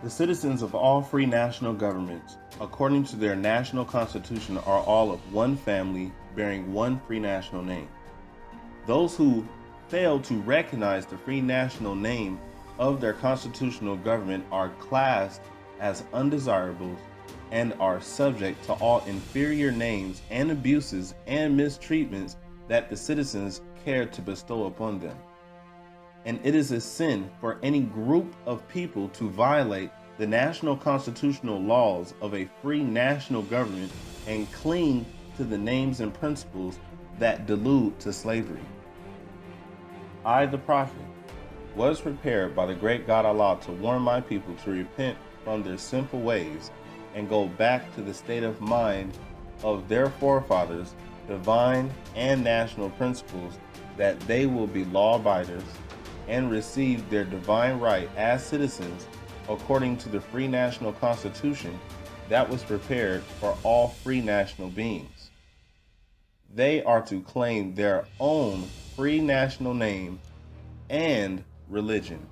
The citizens of all free national governments, according to their national constitution, are all of one family bearing one free national name. Those who fail to recognize the free national name of their constitutional government are classed as undesirables and are subject to all inferior names and abuses and mistreatments that the citizens care to bestow upon them. And it is a sin for any group of people to violate the national constitutional laws of a free national government and cling to the names and principles that delude to slavery. I, the prophet, was prepared by the great God Allah to warn my people to repent from their sinful ways and go back to the state of mind of their forefathers, divine and national principles, that they will be law-abiders and receive their divine right as citizens according to the free national constitution that was prepared for all free national beings. They are to claim their own free national name and religion.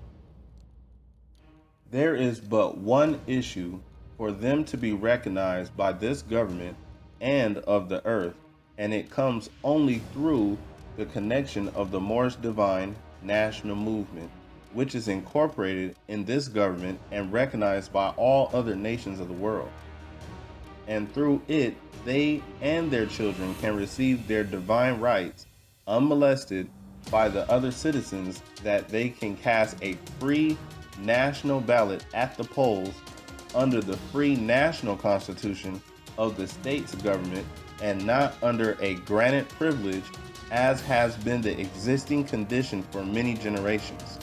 There is but one issue for them to be recognized by this government and of the earth, and it comes only through the connection of the Moorish divine national movement, which is incorporated in this government and recognized by all other nations of the world. And through it, they and their children can receive their divine rights unmolested by the other citizens, that they can cast a free national ballot at the polls under the free national constitution of the state's government and not under a granted privilege as has been the existing condition for many generations.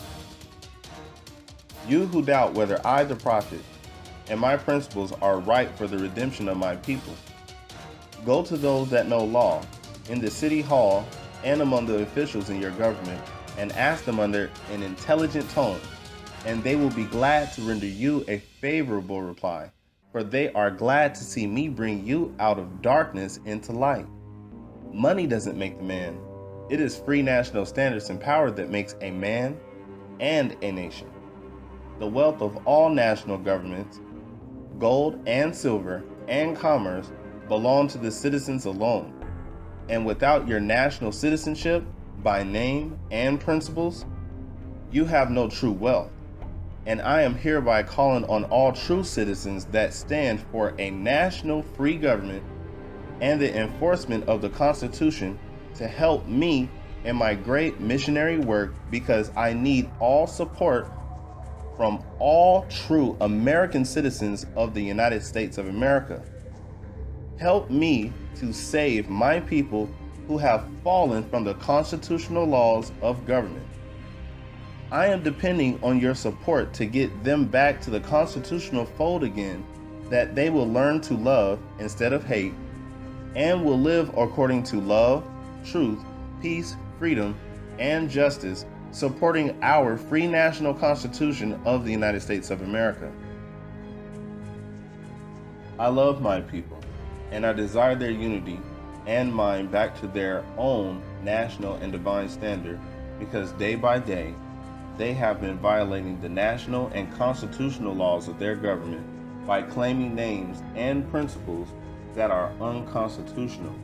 You who doubt whether I, the prophet, and my principles are right for the redemption of my people, go to those that know law in the city hall and among the officials in your government, and ask them under an intelligent tone, and they will be glad to render you a favorable reply, for they are glad to see me bring you out of darkness into light. Money doesn't make the man. It is free national standards and power that makes a man and a nation. The wealth of all national governments, gold and silver and commerce, belong to the citizens alone. And without your national citizenship, by name and principles, you have no true wealth. And I am hereby calling on all true citizens that stand for a national free government and the enforcement of the Constitution to help me in my great missionary work, because I need all support from all true American citizens of the United States of America. Help me to save my people who have fallen from the constitutional laws of government. I am depending on your support to get them back to the constitutional fold again, that they will learn to love instead of hate, and will live according to love, truth, peace, freedom, and justice, supporting our free national constitution of the United States of America. I love my people, and I desire their unity and mind back to their own national and divine standard, because day by day they have been violating the national and constitutional laws of their government by claiming names and principles that are unconstitutional.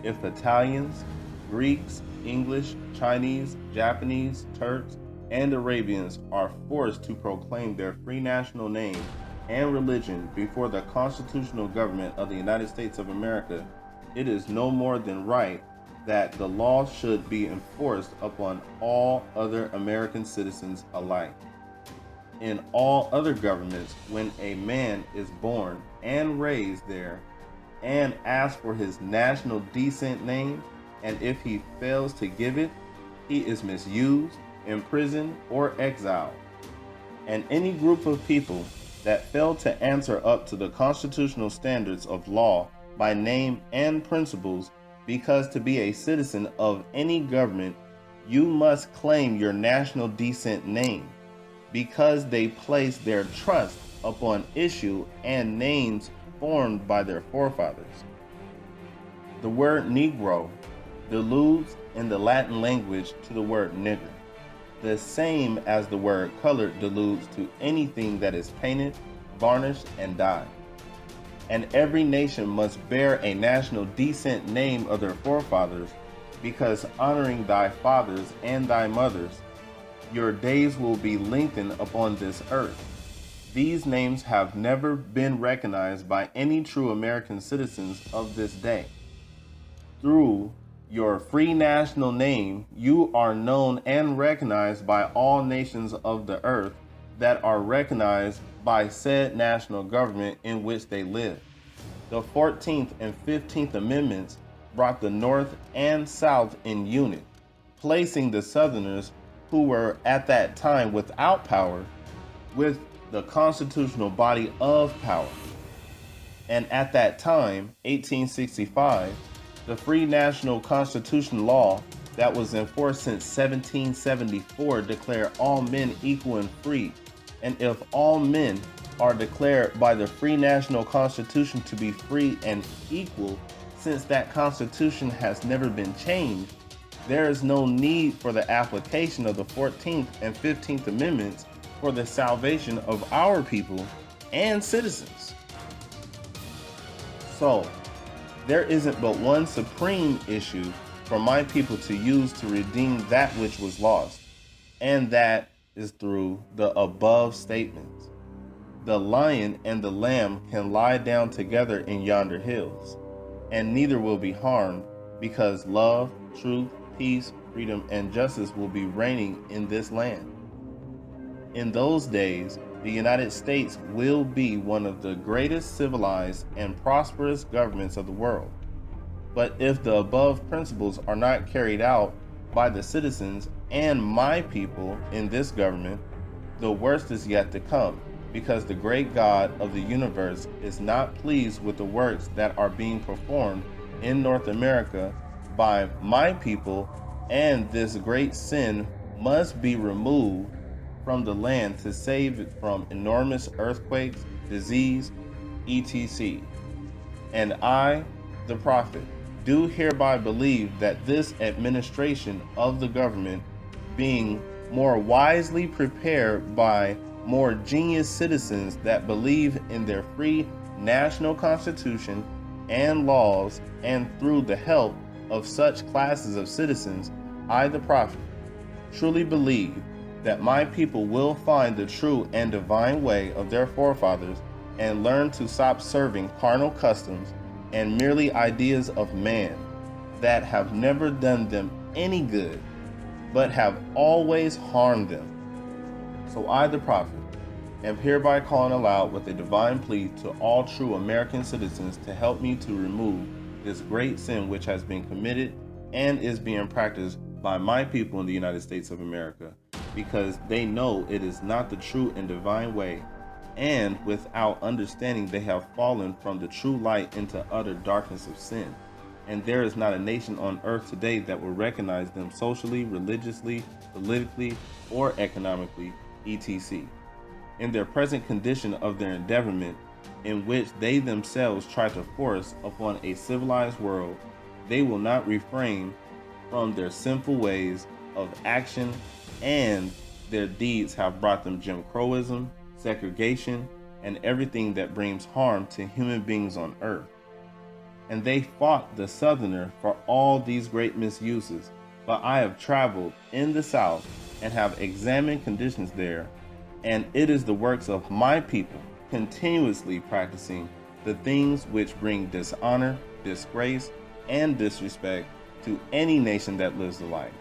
If Italians, Greeks, English, Chinese, Japanese, Turks, and Arabians are forced to proclaim their free national name and religion before the constitutional government of the United States of America, it is no more than right that the law should be enforced upon all other American citizens alike. In all other governments, when a man is born and raised there and asks for his national descent name, and if he fails to give it, he is misused, imprisoned, or exiled. And any group of people that fail to answer up to the constitutional standards of law by name and principles, because to be a citizen of any government, you must claim your national descent name, because they place their trust upon issue and names formed by their forefathers. The word Negro deludes in the Latin language to the word nigger, the same as the word colored deludes to anything that is painted, varnished, and dyed. And every nation must bear a national descent name of their forefathers, because honoring thy fathers and thy mothers, your days will be lengthened upon this earth. These names have never been recognized by any true American citizens of this day. Through your free national name, you are known and recognized by all nations of the earth that are recognized by said national government in which they live. The 14th and 15th Amendments brought the North and South in unit, placing the Southerners, who were at that time without power, with the constitutional body of power. And at that time, 1865, the free national constitution law that was in force since 1774 declared all men equal and free. And if all men are declared by the free national constitution to be free and equal, since that constitution has never been changed, there is no need for the application of the 14th and 15th Amendments for the salvation of our people and citizens. So, there isn't but one supreme issue for my people to use to redeem that which was lost, and that is through the above statements. The lion and the lamb can lie down together in yonder hills, and neither will be harmed, because love, truth, peace, freedom, and justice will be reigning in this land. In those days, the United States will be one of the greatest civilized and prosperous governments of the world. But if the above principles are not carried out by the citizens and my people in this government, the worst is yet to come, because the great God of the universe is not pleased with the works that are being performed in North America by my people, and this great sin must be removed from the land to save it from enormous earthquakes, disease, etc. And I, the prophet, do hereby believe that this administration of the government, being more wisely prepared by more genius citizens that believe in their free national constitution and laws, and through the help of such classes of citizens, I, the prophet, truly believe that my people will find the true and divine way of their forefathers and learn to stop serving carnal customs and merely ideas of man that have never done them any good, but have always harmed them. So I, the prophet, am hereby calling aloud with a divine plea to all true American citizens to help me to remove this great sin which has been committed and is being practiced by my people in the United States of America, because they know it is not the true and divine way, and without understanding they have fallen from the true light into utter darkness of sin. And there is not a nation on earth today that will recognize them socially, religiously, politically, or economically, etc. In their present condition of their endeavorment, in which they themselves try to force upon a civilized world, they will not refrain from their sinful ways of action, and their deeds have brought them Jim Crowism, segregation, and everything that brings harm to human beings on earth. And they fought the Southerner for all these great misuses, but I have traveled in the South and have examined conditions there, and it is the works of my people continuously practicing the things which bring dishonor, disgrace, and disrespect to any nation that lives the life.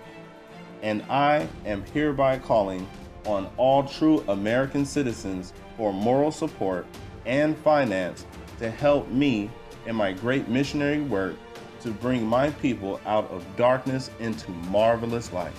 And I am hereby calling on all true American citizens for moral support and finance to help me in my great missionary work to bring my people out of darkness into marvelous light.